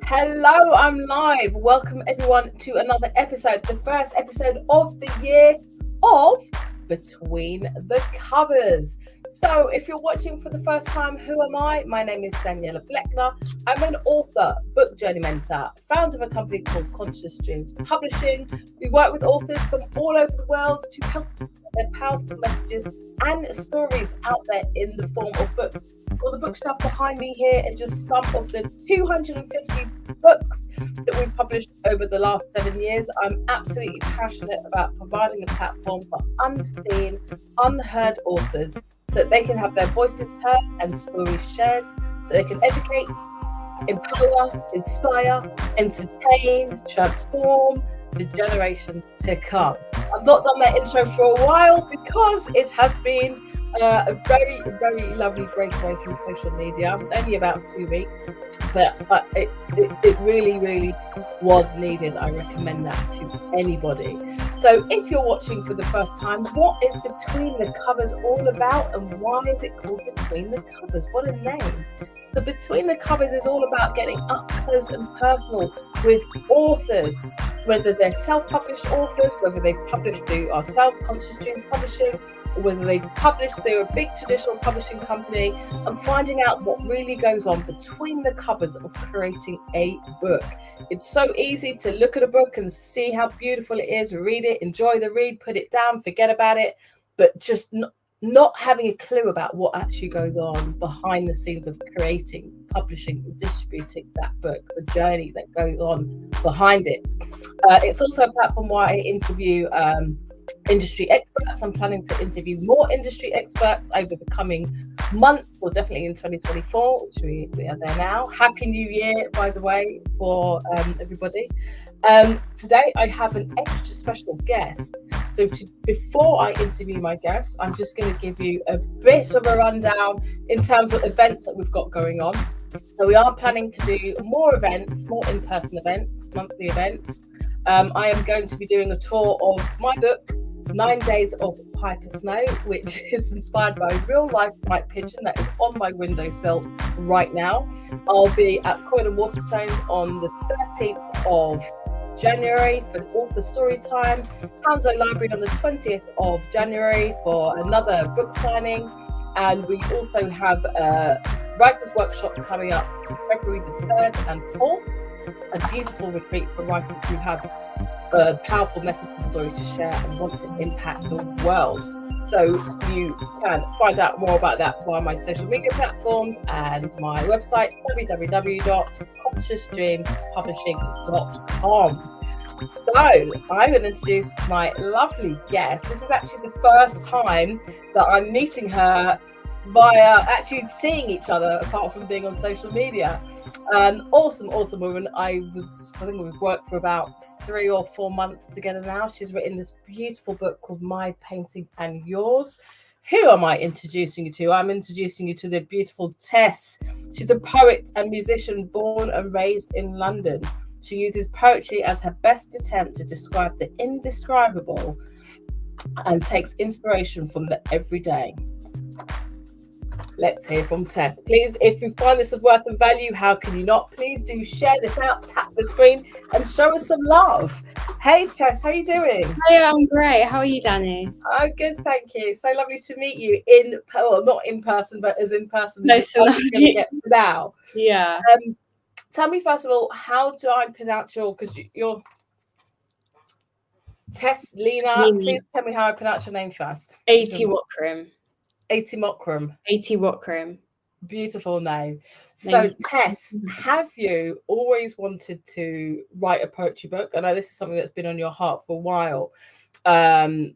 Hello, I'm live. Welcome everyone to another episode, the first episode of the year of Between the Covers. So if you're watching for the first time, who am I? My name is Daniela Bleckner. I'm an author, book journey mentor, founder of a company called Conscious Dreams Publishing. We work with authors from all over the world to help their powerful messages and stories out there in the form of books. Well, the bookshelf behind me here is just some of the 250 books that we've published over the last 7 years. I'm absolutely passionate about providing a platform for unseen, unheard authors so that they can have their voices heard and stories shared, so they can educate, empower, inspire, entertain, transform the generations to come. I've not done that intro for a while because it has been a very, very lovely breakaway from social media. Only about 2 weeks, but it really, really was needed. I recommend that to anybody. So if you're watching for the first time, what is Between the Covers all about, and why is it called Between the Covers? What a name. So Between the Covers is all about getting up close and personal with authors, whether they're self-published authors, whether they've published through ourselves, Conscious Dreams Publishing, or whether they've published through a big traditional publishing company, and finding out what really goes on between the covers of creating a book. It's so easy to look at a book and see how beautiful it is, read it, enjoy the read, put it down, forget about it, but just not having a clue about what actually goes on behind the scenes of creating, publishing, and distributing that book, the journey that goes on behind it. It's also a platform where I interview industry experts. I'm planning to interview more industry experts over the coming months, or definitely in 2024, which we are there now. Happy New Year, by the way, for everybody. Today I have an extra special guest. So before I interview my guest, I'm just going to give you a bit of a rundown in terms of events that we've got going on. So we are planning to do more events, more in-person events, monthly events. I am going to be doing a tour of my book, 9 Days of Piper Snow, which is inspired by a real life white pigeon that is on my windowsill right now. I'll be at Croydon Waterstones on the 13th of January for an author story time, Hounslow Library on the 20th of January for another book signing, and we also have a writers workshop coming up February the 3rd and 4th. A beautiful retreat for writers who have a powerful message and story to share and want to impact the world. So you can find out more about that via my social media platforms and my website, www.consciousdreamspublishing.com. So I'm going to introduce my lovely guest. This is actually the first time that I'm meeting her via actually seeing each other, apart from being on social media. Awesome woman. I think we've worked for about 3 or 4 months together now. She's written this beautiful book called My Painting and Yours. Who am I introducing you to? I'm introducing you to the beautiful Tess. She's a poet and musician born and raised in London. She uses poetry as her best attempt to describe the indescribable and takes inspiration from the everyday. Let's hear from Tess. Please, if you find this of worth and value, how can you not? Please do share this out, tap the screen and show us some love. Hey Tess, how are you doing? Hi, I'm great. How are you, Danny? I'm good, thank you. So lovely to meet you not in person, but as in person No, as I'm going to get now. Yeah. Tell me first of all, how do I pronounce because you're Tess Lina. Please tell me how I pronounce your name first. Aiteouakrim. Aiteouakrim. Beautiful name. So Tess, have you always wanted to write a poetry book? I know this is something that's been on your heart for a while. I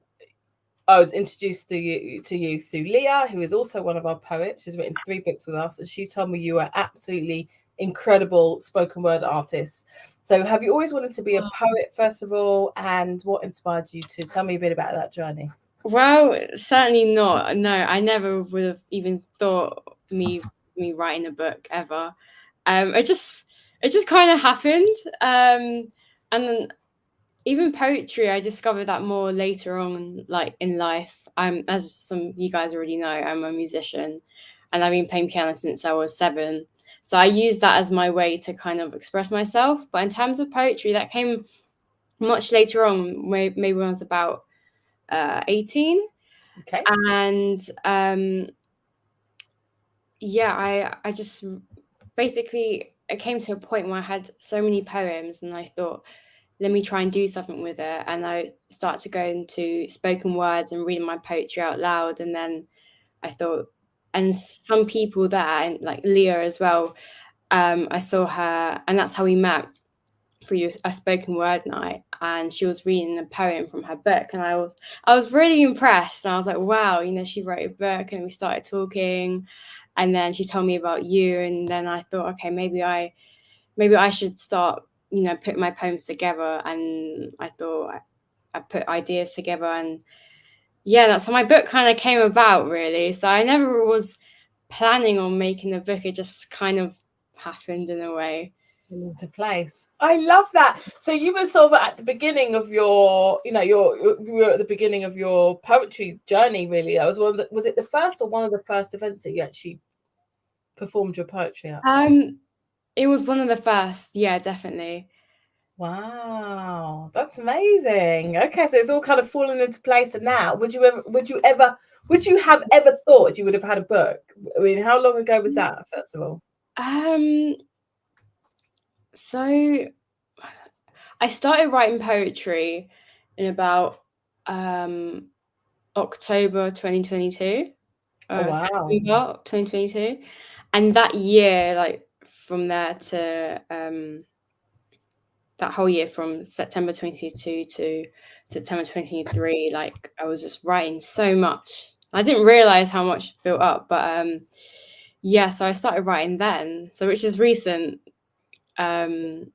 was introduced to you through Leah, who is also one of our poets. She's written 3 books with us, and she told me you were absolutely incredible spoken word artist. So have you always wanted to be a poet, first of all, and what inspired you to tell me a bit about that journey? Well, certainly not. No, I never would have even thought me writing a book ever. It just kind of happened. And then even poetry, I discovered that more later on, like in life. As some of you guys already know, I'm a musician, and I've been playing piano since I was 7. So I used that as my way to kind of express myself. But in terms of poetry, that came much later on, maybe when I was about 18. Okay. And I just basically, it came to a point where I had so many poems, and I thought, let me try and do something with it. And I started to go into spoken words and reading my poetry out loud. And then I thought, and some people there, and like Leah as well, I saw her, and that's how we met, through a spoken word night, and she was reading a poem from her book, and I was really impressed, and I was like, wow, she wrote a book. And we started talking, and then she told me about you, and then I thought, okay, maybe I should start putting my poems together. And I thought I put ideas together, and that's how my book kind of came about, really. So I never was planning on making a book. It just kind of happened in a way. Into place. I love that. So you were sort of at the beginning of your, you were at the beginning of your poetry journey, really. That was was it the first or one of the first events that you actually performed your poetry at? It was one of the first. Yeah, definitely. Wow, that's amazing. Okay, so it's all kind of fallen into place. And now, would you have ever thought you would have had a book? I mean, how long ago was that, first of all? So I started writing poetry in about October 2022. Oh, wow. September 2022. And that year, like from there to that whole year, from September 2022 to September 2023, like I was just writing so much. I didn't realize how much built up, but so I started writing then, so which is recent. Just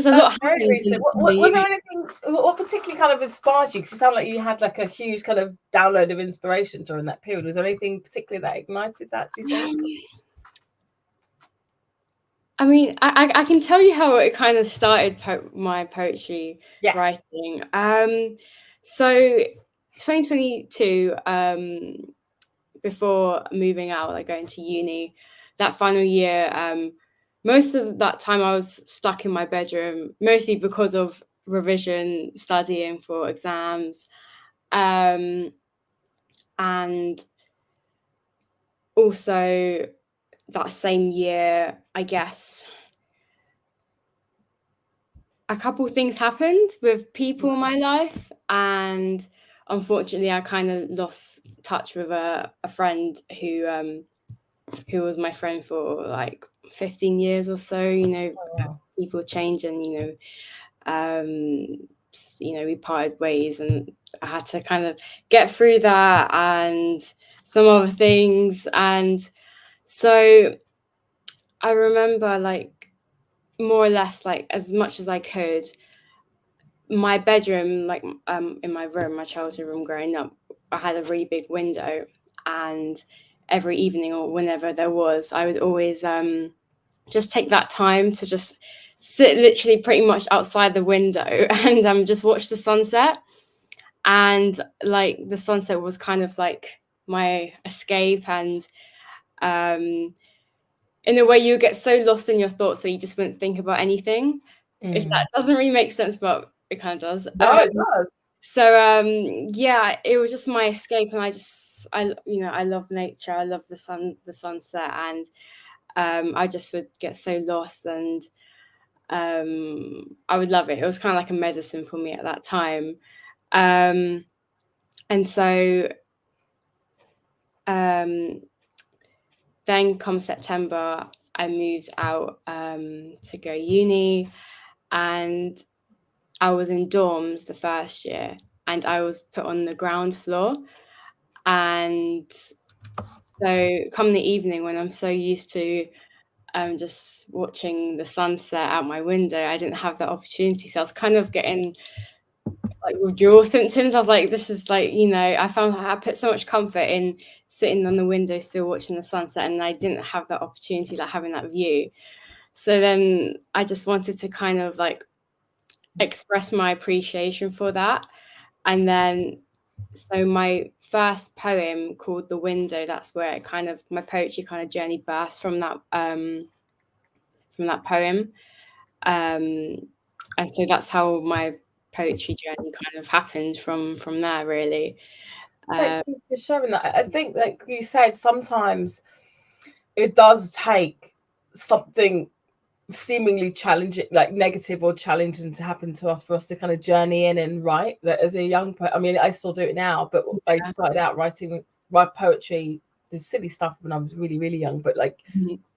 a lot Very happened recent. Was there anything? What particularly kind of inspired you? Because you sound like you had like a huge kind of download of inspiration during that period. Was there anything particularly that ignited that, do you think? I mean, I can tell you how it kind of started my poetry writing. So 2022, before moving out, like going to uni, that final year, most of that time I was stuck in my bedroom, mostly because of revision, studying for exams, and also that same year, I guess, a couple of things happened with people in my life, and unfortunately I kind of lost touch with a friend who was my friend for like 15 years or so. People change, and we parted ways, and I had to kind of get through that and some other things. And so I remember, like, more or less, like, as much as I could, my bedroom, like, in my room, my childhood room growing up, I had a really big window, and every evening or whenever there was, I would always just take that time to just sit literally pretty much outside the window and just watch the sunset. And like the sunset was kind of like my escape, and in a way you get so lost in your thoughts that you just wouldn't think about anything. If that doesn't really make sense, but it kind of does. No, it does. So it was just my escape, and I love nature, I love the sunset, and I just would get so lost, and I would love it. It was kind of like a medicine for me at that time. And so then come September, I moved out to go uni, and I was in dorms the first year, and I was put on the ground floor. And so come the evening, when I'm so used to just watching the sunset out my window, I didn't have that opportunity. So I was kind of getting like withdrawal symptoms. I was like, this is like, I found I put so much comfort in sitting on the window still watching the sunset, and I didn't have that opportunity, like having that view. So then I just wanted to kind of like express my appreciation for that. And then so my first poem called The Window, that's where it kind of, my poetry kind of journey birthed from that poem. And so that's how my poetry journey kind of happened from there, really. Thank you for sharing that. I think, like you said, sometimes it does take something seemingly challenging, like negative or challenging, to happen to us for us to kind of journey in and write. That as a young poet, I mean, I still do it now, but I started out writing my poetry, the silly stuff, when I was really, really young. But like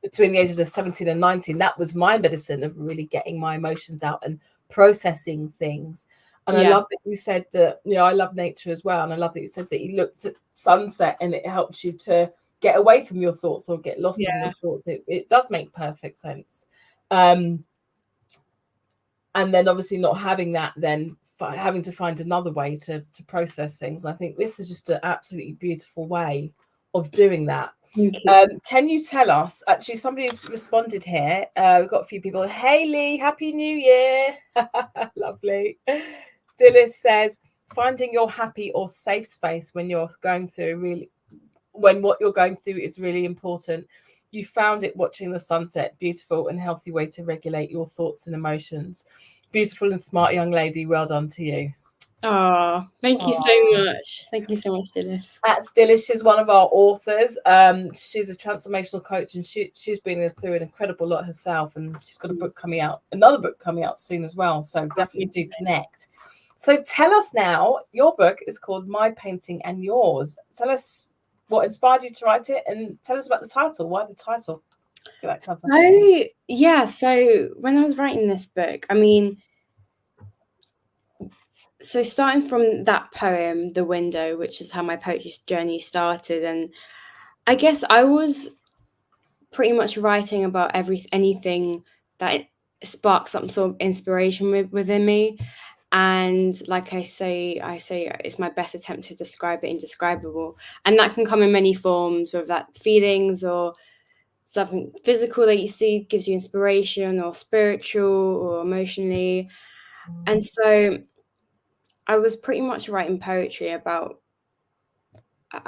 between the ages of 17 and 19, that was my medicine of really getting my emotions out and processing things. And I love that you said that, you know, I love nature as well. And I love that you said that you looked at sunset and it helped you to get away from your thoughts or get lost in your thoughts. It does make perfect sense. And then obviously not having that, then having to find another way to process things. I think this is just an absolutely beautiful way of doing that. Can you tell us, actually somebody's responded here, we've got a few people. Hayley, happy new year. Lovely. Dillis says, finding your happy or safe space when you're going through when what you're going through is really important. You found it watching the sunset. Beautiful and healthy way to regulate your thoughts and emotions. Beautiful and smart young lady. Well done to you. Oh, thank you so much. Thank you so much, Dillis. That's Dillis. She's one of our authors. She's a transformational coach, and she's been through an incredible lot herself, and she's got a book coming out, another book coming out soon as well. So definitely do connect. So tell us now, your book is called My Painting and Yours. Tell us what inspired you to write it, and tell us about the title. Why the title? So when I was writing this book, I mean, so starting from that poem, The Window, which is how my poetry journey started, and I guess I was pretty much writing about anything that sparks some sort of inspiration within me. And like I say it's my best attempt to describe the indescribable, and that can come in many forms, whether that feelings or something physical that you see gives you inspiration, or spiritual or emotionally. And so I was pretty much writing poetry about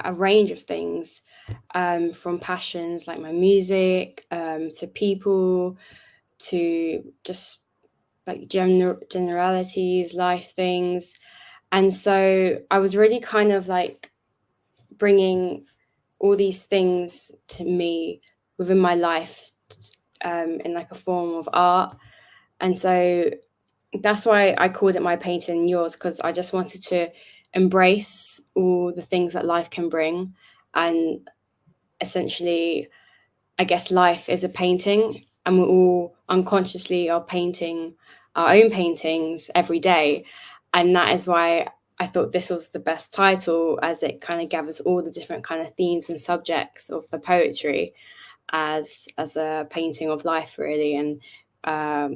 a range of things, from passions like my music, to people, to just like generalities, life things. And so I was really kind of like bringing all these things to me within my life, in like a form of art. And so that's why I called it My Painting and Yours, because I just wanted to embrace all the things that life can bring. And essentially, I guess life is a painting, and we all unconsciously are painting our own paintings every day. And that is why I thought this was the best title, as it kind of gathers all the different kind of themes and subjects of the poetry as a painting of life, really, and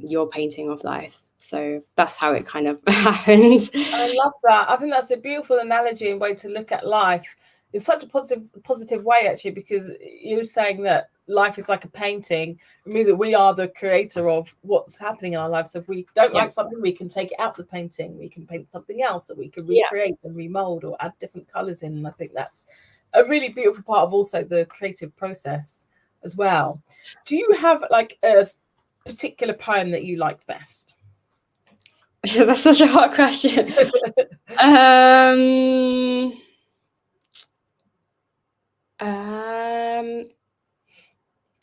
your painting of life. So that's how it kind of happens. I love that. I think that's a beautiful analogy and way to look at life. It's such a positive way, actually, because you're saying that life is like a painting. It means that we are the creator of what's happening in our lives. So if we don't like something, we can take it out of the painting. We can paint something else that we can recreate and remold or add different colors in. And I think that's a really beautiful part of also the creative process as well. Do you have like a particular poem that you liked best? That's such a hard question.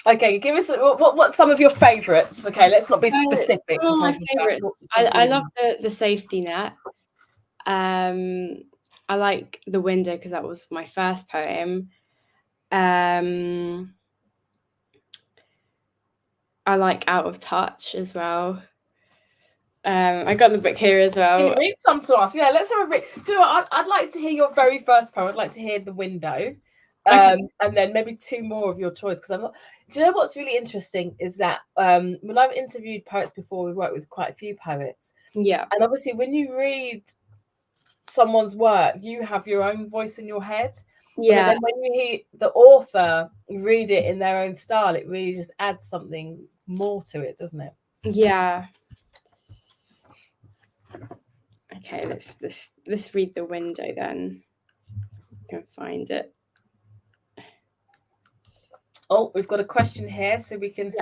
Okay, give us what some of your favorites. Okay, let's not be specific. Some of my favorites. I love the Safety Net. I like The Window because that was my first poem. I like Out of Touch as well. I got the book here as well. Can you read some to us? Yeah, let's have a read. Do you know what? I'd like to hear your very first poem. I'd like to hear The Window. And then maybe two more of your choice, because I'm not. Do you know what's really interesting is that when I've interviewed poets before, we've worked with quite a few poets. Yeah. And obviously, when you read someone's work, you have your own voice in your head. Yeah. And then when you hear the author read it in their own style, it really just adds something more to it, doesn't it? Yeah. Okay, let's read the window then. I can find it. Oh, we've got a question here, so we can.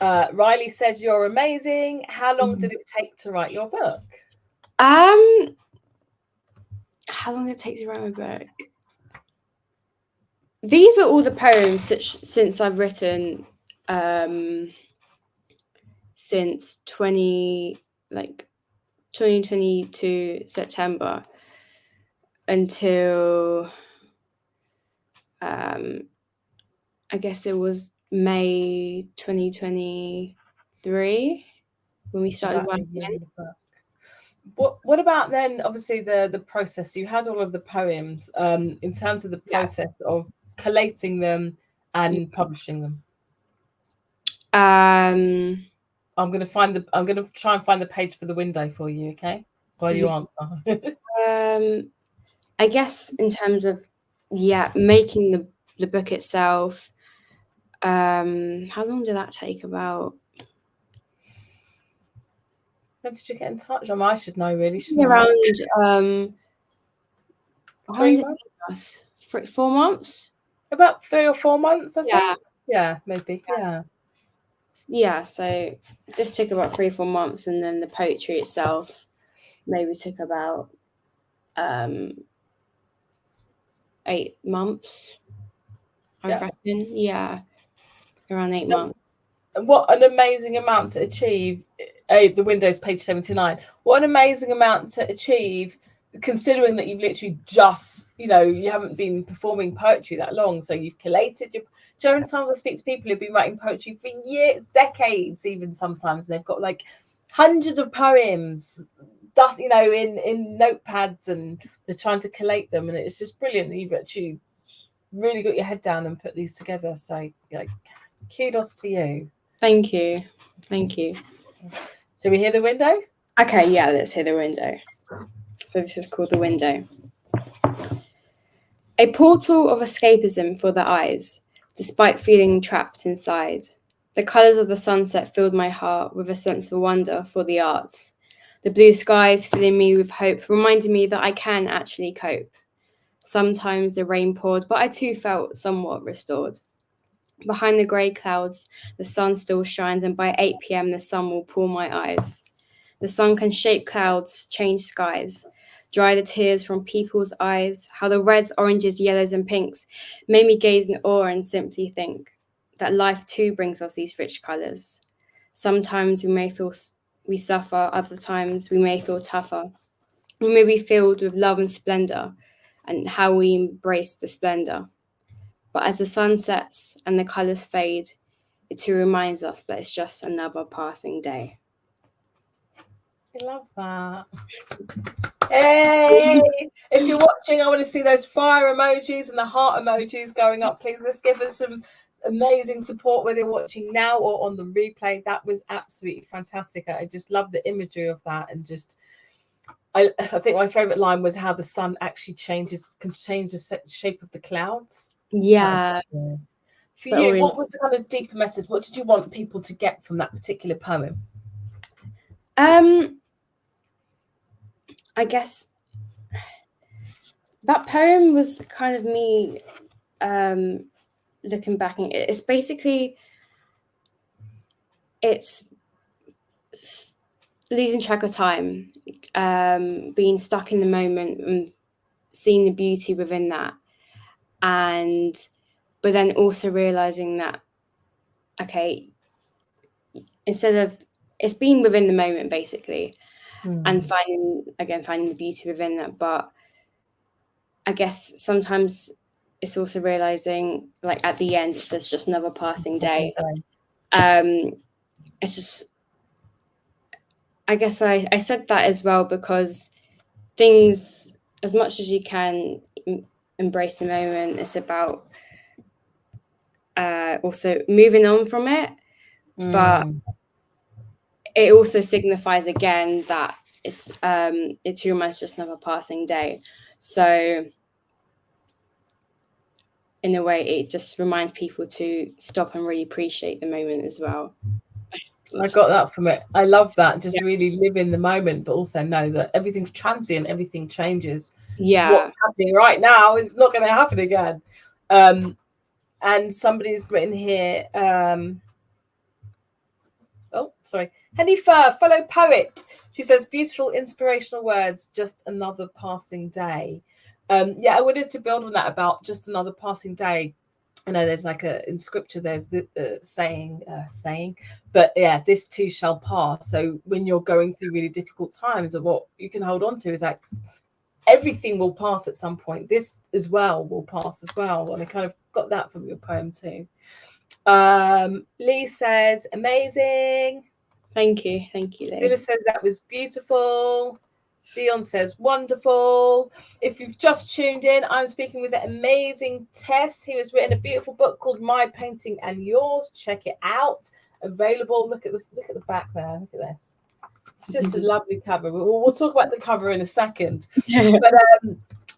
Yeah. Riley says you're amazing. How long did it take to write your book? How long did it take to write my book? These are all the poems since I've written since 2022 September until I guess it was May 2023 when we started working. What about then? Obviously, the process. You had all of the poems. In terms of the process of collating them and publishing them. I'm gonna try and find the page for the window for you. Okay, while you answer. I guess in terms of making the book itself. How long did that take? About. When did you get in touch? I should know really. Around 3 months? 4 months. About 3 or 4 months, I think. Yeah, maybe. Yeah. Yeah. So this took about 3 or 4 months, and then the poetry itself maybe took about 8 months. I reckon. Yeah, around 8 months. What an amazing amount to achieve. The Windows page 79. What an amazing amount to achieve, considering that you've literally just, you haven't been performing poetry that long. So you've collated your. Do you know, times I speak to people who've been writing poetry for years, decades, even sometimes, and they've got like hundreds of poems, in notepads, and they're trying to collate them, and it's just brilliant that you've actually really got your head down and put these together. So, kudos to you. Thank you. Shall we hear the window? Okay, yeah, let's hear the window. So this is called The Window. A portal of escapism for the eyes, despite feeling trapped inside. The colours of the sunset filled my heart with a sense of wonder for the arts. The blue skies filling me with hope, reminding me that I can actually cope. Sometimes the rain poured, but I too felt somewhat restored. Behind the grey clouds, the sun still shines, and by 8 p.m. the sun will pull my eyes. The sun can shape clouds, change skies, dry the tears from people's eyes. How the reds, oranges, yellows, and pinks made me gaze in awe and simply think that life too brings us these rich colours. Sometimes we may feel we suffer, other times we may feel tougher. We may be filled with love and splendour, and how we embrace the splendour. But as the sun sets and the colours fade, it too reminds us that it's just another passing day. I love that. Hey! If you're watching, I want to see those fire emojis and the heart emojis going up. Please, let's give us some amazing support whether you're watching now or on the replay. That was absolutely fantastic. I just love the imagery of that, and just I think my favorite line was how the sun actually can change the shape of the clouds. Yeah. For you, what was the kind of deeper message? What did you want people to get from that particular poem? I guess that poem was kind of me looking back, and it's basically losing track of time, being stuck in the moment and seeing the beauty within that, but then also realizing that, okay, instead of it's being within the moment basically, and finding the beauty within that. But I guess sometimes it's also realizing, like at the end, it says just another passing day. It's just, I guess I said that as well because things, as much as you can embrace the moment, it's about also moving on from it. But it also signifies again that it too much just another passing day. So in a way, it just reminds people to stop and really appreciate the moment as well. I got that from it. I love that. Just really live in the moment, but also know that everything's transient, everything changes. What's happening right now is not going to happen again. And somebody's written here, Hanifa, fellow poet. She says, beautiful, inspirational words, just another passing day. I wanted to build on that about just another passing day. I know there's like in scripture, there's the saying, but yeah, this too shall pass. So when you're going through really difficult times, and what you can hold on to is like, everything will pass at some point. This as well will pass as well. And I kind of got that from your poem too. Lee says, amazing. Thank you, Lee. Zilla says that was beautiful. Dion says, wonderful. If you've just tuned in, I'm speaking with the amazing Tess, who has written a beautiful book called My Painting and Yours. Check it out. Available. Look at the back there. Look at this. It's just a lovely cover. We'll talk about the cover in a second. But do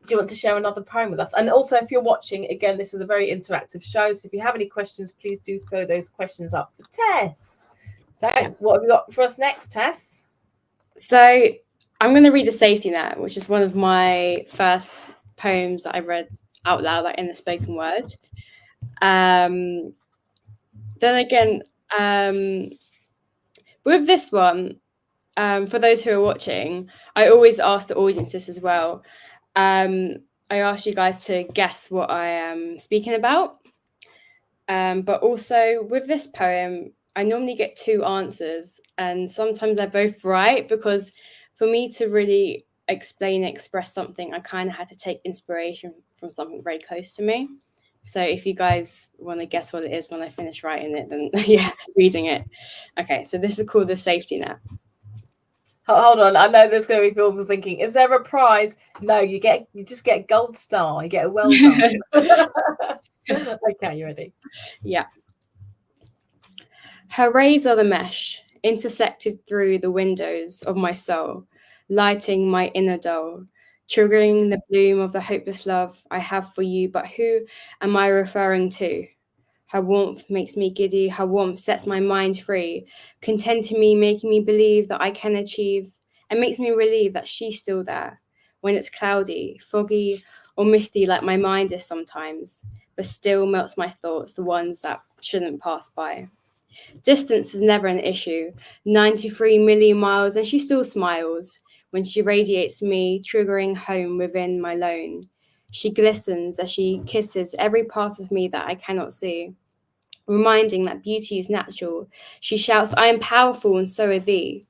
you want to share another poem with us? And also, if you're watching, again, this is a very interactive show. So if you have any questions, please do throw those questions up for Tess. So what have we got for us next, Tess? So I'm going to read The Safety Net, which is one of my first poems that I read out loud, like in the spoken word. Then again, with this one, for those who are watching, I always ask the audience this as well. I ask you guys to guess what I am speaking about. But also with this poem, I normally get two answers, and sometimes they're both right, because for me to really express something, I kind of had to take inspiration from something very close to me. So if you guys want to guess what it is when I finish writing it, then reading it. Okay, so this is called The Safety Net. Hold on, I know there's going to be people thinking, is there a prize? No, you just get a gold star. You get a well done. Okay, you ready? Yeah. Her rays are the mesh, intersected through the windows of my soul, lighting my inner dull, triggering the bloom of the hopeless love I have for you. But who am I referring to? Her warmth makes me giddy, her warmth sets my mind free, contenting me, making me believe that I can achieve, and makes me relieve that she's still there, when it's cloudy, foggy, or misty like my mind is sometimes, but still melts my thoughts, the ones that shouldn't pass by. Distance is never an issue, 93 million miles, and she still smiles when she radiates me, triggering home within my lone. She glistens as she kisses every part of me that I cannot see, reminding that beauty is natural. She shouts, I am powerful and so are thee,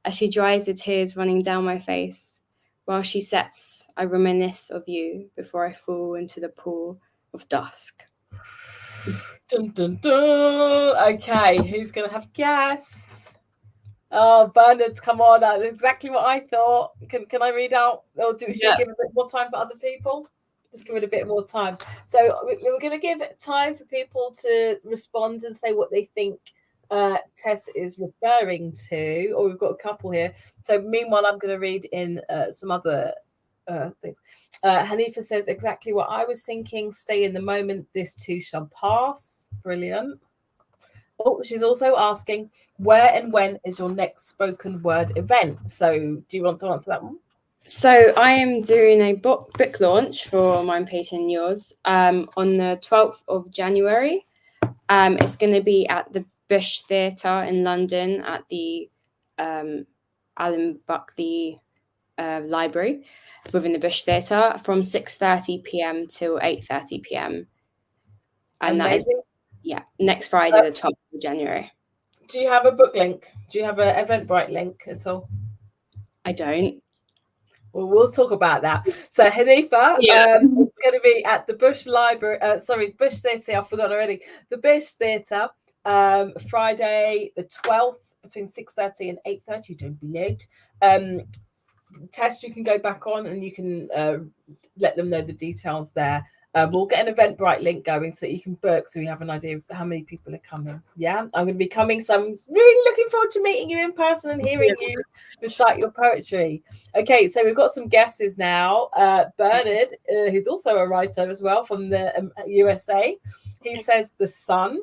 as she dries the tears running down my face. While she sets, I reminisce of you before I fall into the pool of dusk. Dun, dun, dun. Okay, who's going to have a guess? Oh, Bernard's come on. That's exactly what I thought. Can I read out? Or should we give a bit more time for other people? Just give it a bit more time. So we're going to give time for people to respond and say what they think Tess is referring to. Or we've got a couple here. So meanwhile, I'm going to read in some other things. Hanifa says exactly what I was thinking. Stay in the moment. This too shall pass. Brilliant. Oh, she's also asking, where and when is your next spoken word event? So do you want to answer that one? So I am doing a book launch for My Painting and Yours on the 12th of January. It's going to be at the Bush Theatre in London at the Alan Buckley Library within the Bush Theatre from 6:30 p.m. till 8:30 p.m. And amazing. That is, next Friday, the 12th of January. Do you have a book link? Do you have an Eventbrite link at all? I don't. Well, we'll talk about that. So Hanifa, it's going to be at the Bush Library. Bush Theatre. I forgot already. The Bush Theatre, Friday the 12th between 6:30 and 8:30. Don't be late. Tess, you can go back on and you can let them know the details there. We'll get an Eventbrite link going so you can book, so we have an idea of how many people are coming. Yeah, I'm going to be coming, so I'm really looking forward to meeting you in person and hearing you recite your poetry. Okay, so we've got some guesses now. Bernard, who's also a writer as well from the USA, he says the sun.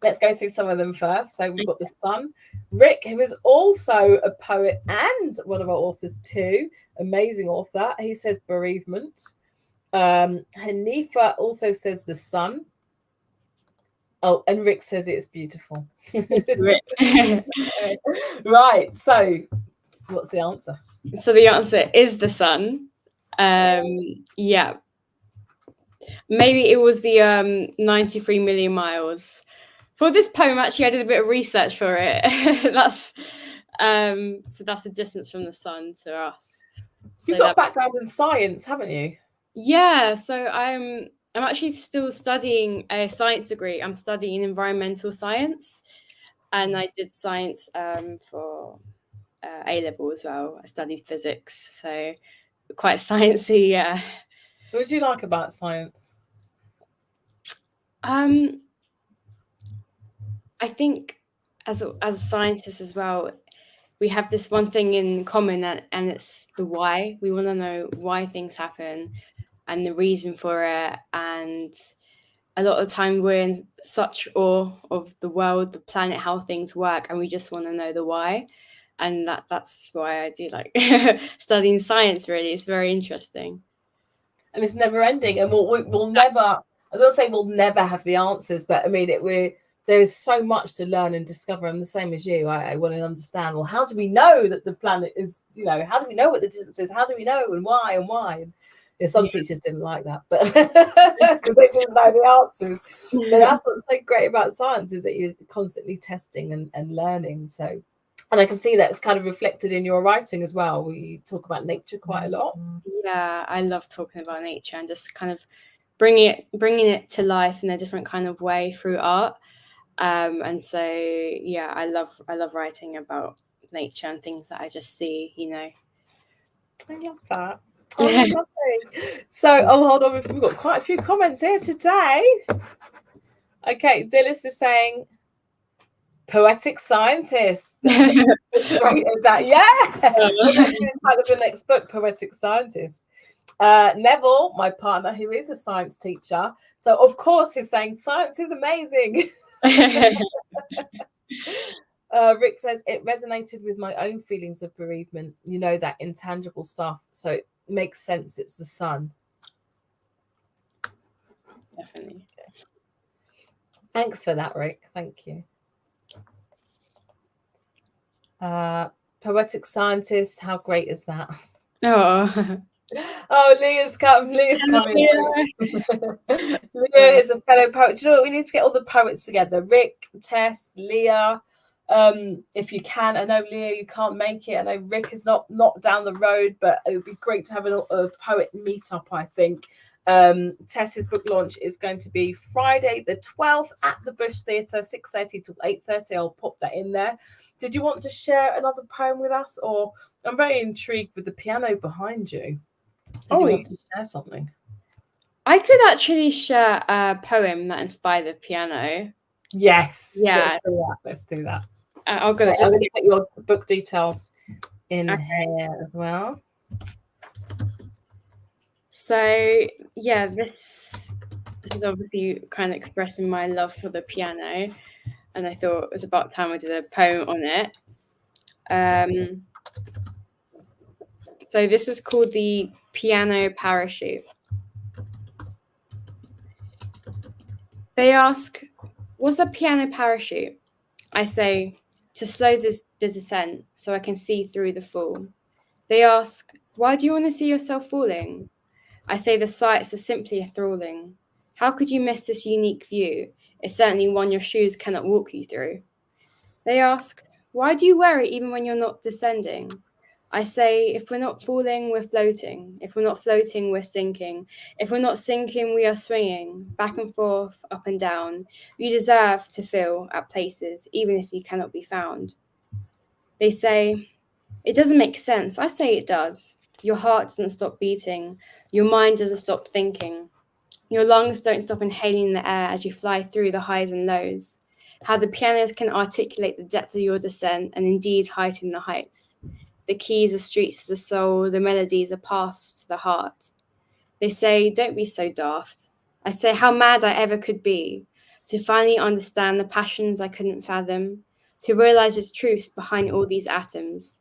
Let's go through some of them first. So we've got the sun. Rick, who is also a poet and one of our authors too. Amazing author. He says bereavement. Hanifa also says the sun. Oh, and Rick says it's beautiful. Right. So what's the answer? So the answer is the sun. Yeah. Maybe it was the 93 million miles. For this poem, actually, I did a bit of research for it. So that's the distance from the sun to us. So You've got background in science, haven't you? Yeah. So I'm actually still studying a science degree. I'm studying environmental science, and I did science for A level as well. I studied physics, so quite sciencey. Yeah. What do you like about science? I think as a scientist as well, we have this one thing in common, and it's the why. We want to know why things happen and the reason for it. And a lot of the time we're in such awe of the world, the planet, how things work, and we just want to know the why. And that's why I do like studying science, really. It's very interesting. And it's never ending. And we'll never, I don't say we'll never have the answers, but I mean, there is so much to learn and discover. I'm the same as you. I want to understand, well, how do we know that the planet is, how do we know what the distance is? How do we know and why and why? And some teachers didn't like that, but because they didn't know the answers. But that's what's so great about science, is that you're constantly testing and learning. So, and I can see that it's kind of reflected in your writing as well. We talk about nature quite a lot. Yeah, I love talking about nature and just kind of bringing it to life in a different kind of way through art. And so, yeah, I love writing about nature and things that I just see, I love that. Oh, lovely. So, hold on, we've got quite a few comments here today. Okay, Dillis is saying poetic scientist. Right, that, yeah. That's the next book, Poetic Scientist. Neville, my partner, who is a science teacher, so of course he's saying science is amazing. Rick says it resonated with my own feelings of bereavement, that intangible stuff, so it makes sense it's the sun. Definitely. Thanks for that, Rick. Thank you. Poetic scientist, how great is that? Oh, Leah's coming. Leah is a fellow poet. Do you know what? We need to get all the poets together. Rick, Tess, Leah. If you can, I know Leah, you can't make it. I know Rick is not down the road, but it would be great to have a poet meetup, I think. Tess's book launch is going to be Friday the 12th at the Bush Theatre, 6:30 to 8:30. I'll pop that in there. Did you want to share another poem with us? Or I'm very intrigued with the piano behind you. Did you want to share something? I could actually share a poem that inspired the piano. Yes. Yeah. Let's do that. I'm going to put your book details in here as well. So, yeah, this is obviously kind of expressing my love for the piano. And I thought it was about time I did a poem on it. So this is called the Piano Parachute. They ask, what's a piano parachute? I say, to slow the descent so I can see through the fall. They ask, why do you want to see yourself falling? I say the sights are simply enthralling. How could you miss this unique view? It's certainly one your shoes cannot walk you through. They ask, why do you wear it even when you're not descending? I say, if we're not falling, we're floating. If we're not floating, we're sinking. If we're not sinking, we are swinging, back and forth, up and down. You deserve to feel at places, even if you cannot be found. They say, it doesn't make sense. I say it does. Your heart doesn't stop beating. Your mind doesn't stop thinking. Your lungs don't stop inhaling the air as you fly through the highs and lows. How the pianos can articulate the depth of your descent and indeed heighten the heights. The keys are streets to the soul, the melodies are paths to the heart. They say, don't be so daft. I say, how mad I ever could be. to finally understand the passions I couldn't fathom, to realize the truth behind all these atoms.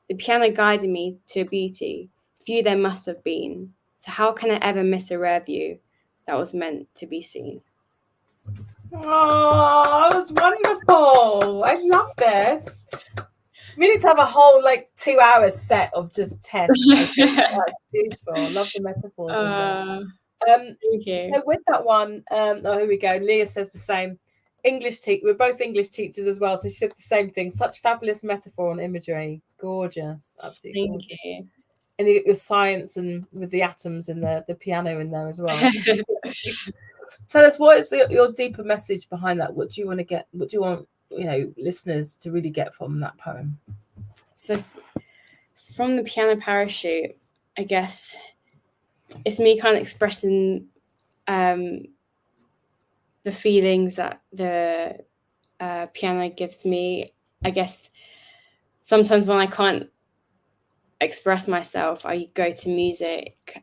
The piano guided me to a beauty, few there must have been, so how can I ever miss a rare view that was meant to be seen? Oh, that was wonderful. I love this. We need to have a whole 2 hours set of just Tess. I think that's beautiful. I love the metaphors in there. Thank you. So with that one, here we go. Leah says the same. We're both English teachers as well, so she said the same thing. Such fabulous metaphor and imagery. Gorgeous, absolutely gorgeous. Thank you. And you get your science and with the atoms and the piano in there as well. Tell us, what is your deeper message behind that? What do you want to get? What do you want listeners to really get from that poem? So from the piano parachute, I guess it's me kind of expressing the feelings that the piano gives me. I guess sometimes when I can't express myself, I go to music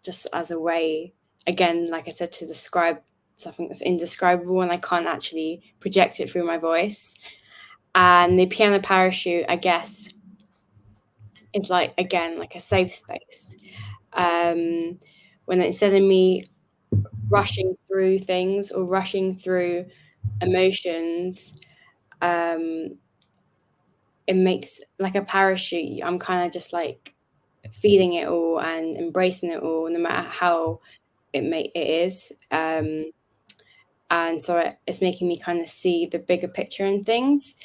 just as a way, again, like I said, to describe something that's indescribable and I can't actually project it through my voice. And the piano parachute, I guess, is like a safe space. When instead of me rushing through things or rushing through emotions, it makes like a parachute. I'm kind of just like feeling it all and embracing it all, no matter how it is. And so it's making me kind of see the bigger picture in things.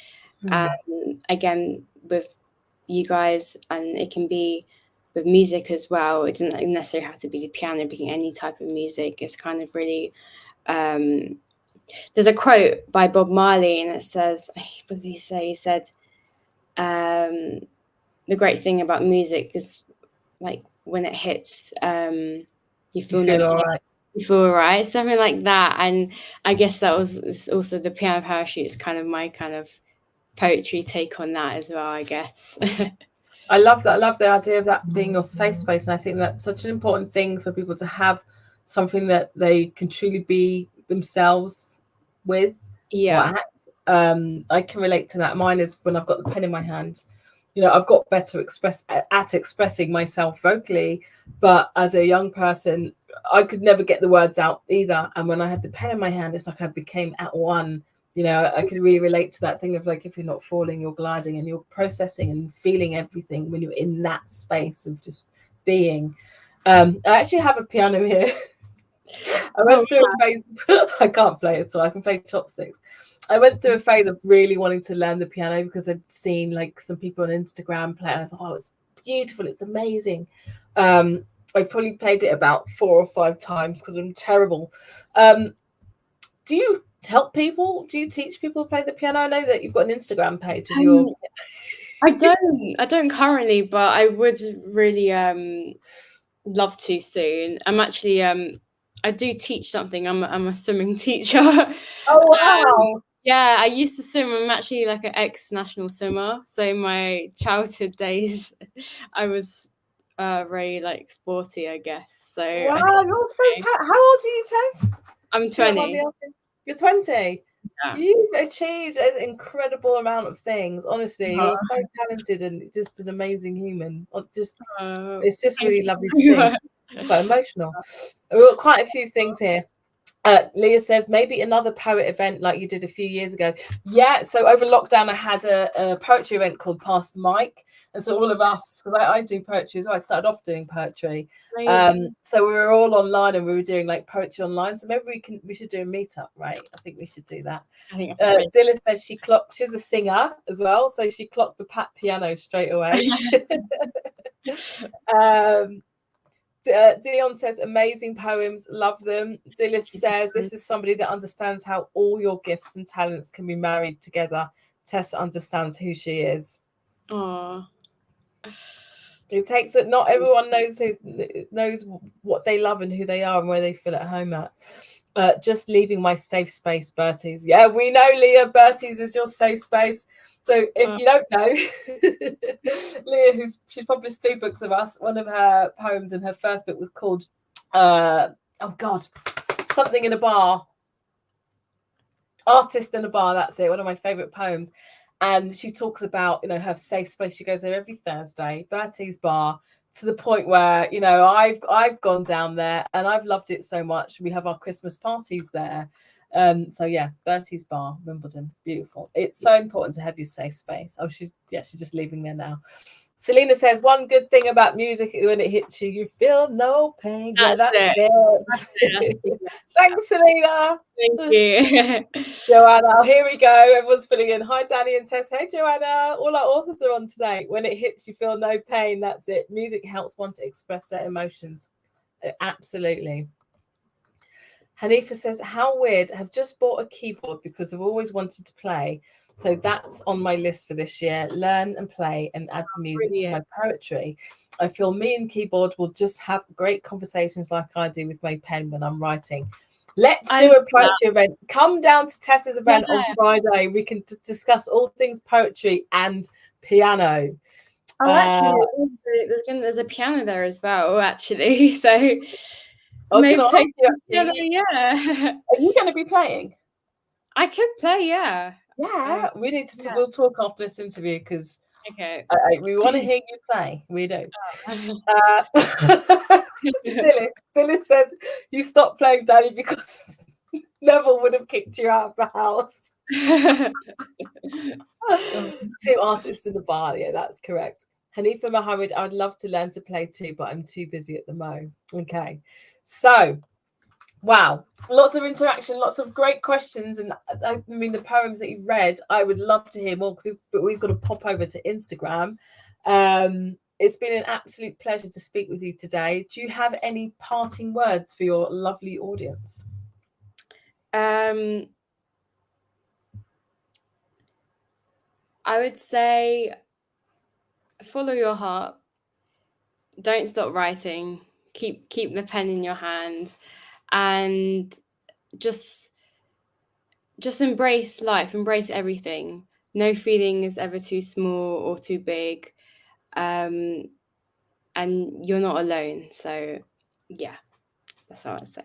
And again, with you guys, and it can be with music as well. It doesn't necessarily have to be the piano, being any type of music. It's kind of really there's a quote by Bob Marley, and it says, what did he say? He said, the great thing about music is like when it hits, you feel all right. You feel all right, something like that. And I guess that was also the piano parachute is kind of my kind of poetry take on that as well, I guess. I love that. I love the idea of that being your safe space. And I think that's such an important thing for people to have something that they can truly be themselves with. Yeah. Or at. I can relate to that. Mine is when I've got the pen in my hand. I've got better at expressing myself vocally, but as a young person, I could never get the words out either. And when I had the pen in my hand, it's like I became at one. I could really relate to that thing of like, if you're not falling, you're gliding and you're processing and feeling everything when you're in that space of just being. I actually have a piano here. I went through a phase. I can't play it, so I can play chopsticks. I went through a phase of really wanting to learn the piano because I'd seen like some people on Instagram play, and I thought, oh, it's beautiful, it's amazing. I probably played it about 4 or 5 times because I'm terrible. Do you help people? Do you teach people to play the piano? I know that you've got an Instagram page. I don't currently, but I would really love to soon. I'm actually I do teach something. I'm a swimming teacher. Oh wow. Yeah, I used to swim. I'm actually like an ex-national swimmer. So in my childhood days, I was very like sporty, I guess. So wow, you're so how old are you, Tess? I'm 20. You're 20. Yeah. You've achieved an incredible amount of things. Honestly, you're so talented and just an amazing human. It's just really lovely to see. I'm quite emotional. We've got quite a few things here. Leah says maybe another poet event like you did a few years ago. Yeah, so over lockdown I had a poetry event called Pass the Mic, and so all of us, because I do poetry as well, I started off doing poetry. So we were all online and we were doing like poetry online. So maybe we should do a meetup, right? I think we should do that. I think Dilla says she's a singer as well, so she clocked the piano straight away. Dion says amazing poems, love them. Dillis says this is somebody that understands how all your gifts and talents can be married together. Tess understands who she is. Aww. It takes it. Not everyone knows what they love and who they are and where they feel at home at. Just leaving my safe space, Bertie's. Yeah, we know, Leah. Bertie's is your safe space. So if you don't know, Leah, she's published 3 books of us. One of her poems in her first book was called something in a bar. Artist in a Bar, that's it, one of my favourite poems. And she talks about, you know, her safe space. She goes there every Thursday, Bertie's Bar, to the point where, you know, I've gone down there and I've loved it so much. We have our Christmas parties there. So yeah, Bertie's Bar, Wimbledon, beautiful. It's so important to have your safe space. Oh, she's just leaving there now. Selena says, one good thing about music, when it hits you, you feel no pain. That's it. That's it. Thanks, Selena. Thank you. Joanna, oh, here we go. Everyone's filling in. Hi, Danny and Tess. Hey, Joanna. All our authors are on today. When it hits, you feel no pain. That's it. Music helps one to express their emotions. Absolutely. Hanifa says, how weird. Have just bought a keyboard because I've always wanted to play. So that's on my list for this year. Learn and play and add the music to my poetry. I feel me and keyboard will just have great conversations like I do with my pen when I'm writing. Let's do a poetry event. Come down to Tess's event on Friday. We can discuss all things poetry and piano. Oh, actually, there's a piano there as well, actually. So maybe play piano, yeah. Are you going to be playing? I could play, yeah. Yeah, we need to. We'll talk after this interview because we want to hear you play. We do. Dillis says you stopped playing, Danny, because Neville would have kicked you out of the house. 2 artists in the bar. Yeah, that's correct. Hanifa Mohammed, I'd love to learn to play too, but I'm too busy at the moment. Okay, so. Wow, lots of interaction, lots of great questions, and I mean the poems that you've read, I would love to hear more but we've got to pop over to Instagram. It's been an absolute pleasure to speak with you today. Do you have any parting words for your lovely audience? I would say follow your heart. Don't stop writing. Keep the pen in your hand. And just embrace life, embrace everything. No feeling is ever too small or too big, and you're not alone. So yeah, that's all I'd say.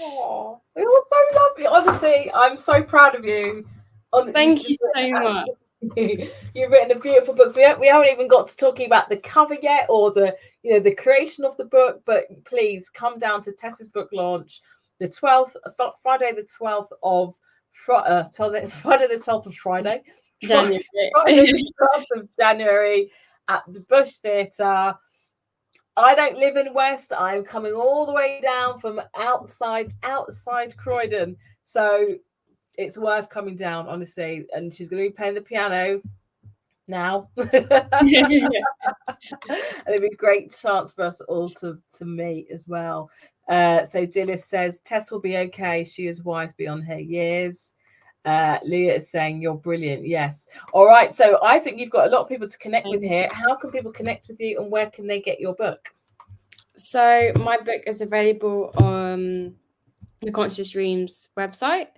Oh, it was so lovely. Honestly, I'm so proud of you. Thank you so much. You've written a beautiful book. So we haven't even got to talking about the cover yet or the creation of the book, but please come down to Tess's book launch the 12th, Friday the 12th of Friday the 12th of January. Friday the 12th of January at the Bush Theatre. I don't live in West. I'm coming all the way down from outside Croydon. So it's worth coming down, honestly. And she's going to be playing the piano now. And it'd be a great chance for us all to meet as well. So Dillis says, Tess will be okay. She is wise beyond her years. Leah is saying, you're brilliant. Yes. All right. So I think you've got a lot of people to connect with here. How can people connect with you and where can they get your book? So my book is available on the Conscious Dreams website.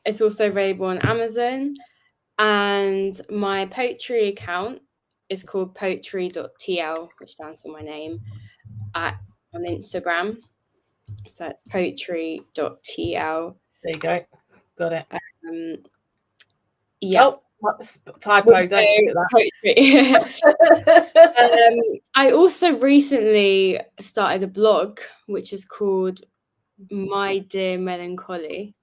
It's also available on Amazon. And my poetry account is called poetry.tl, which stands for my name, on Instagram. So it's poetry.tl. There you go. Got it. Yeah. Oh, typo. Don't look at that. I also recently started a blog, which is called My Dear Melancholy.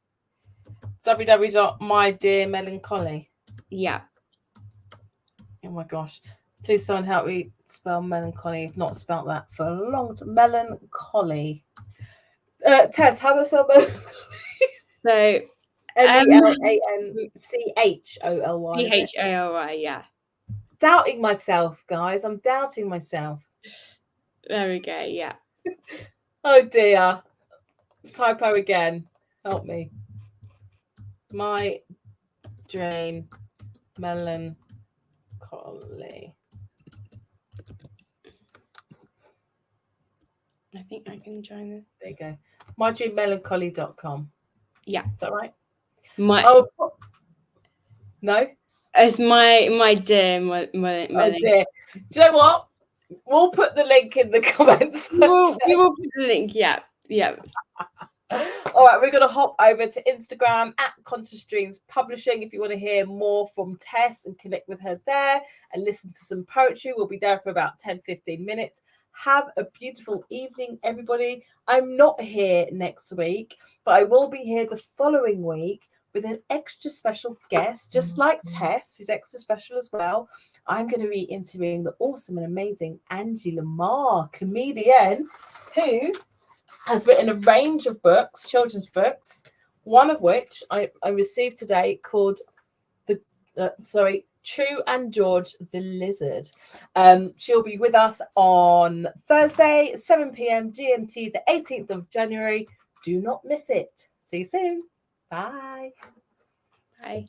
www.mydearmelancholy. Yeah. Oh my gosh. Please someone help me spell melancholy. I've not spelt that for a long time. Melancholy. Tess, how do I spell melancholy? So MELANCHOLY. CHOLY, yeah. Doubting myself, guys. I'm doubting myself. There we go, yeah. Oh dear. Typo again. Help me. My dream melancholy. I think I can join it. There you go. mydreammelancholy.com. Yeah. Is that right? No? It's my dear melancholy. Oh dear. Do you know what? We'll put the link in the comments. We will put the link, yeah. All right, we're going to hop over to Instagram at Conscious Dreams Publishing. If you want to hear more from Tess and connect with her there and listen to some poetry, we'll be there for about 10-15 minutes. Have a beautiful evening, everybody. I'm not here next week, but I will be here the following week with an extra special guest, just like Tess, who's extra special as well. I'm going to be interviewing the awesome and amazing Angie Lamar, comedian, who has written a range of books, children's books, one of which I received today called True and George the Lizard. She'll be with us on Thursday, 7 p.m. GMT, the 18th of January. Do not miss it. See you soon. Bye. Bye.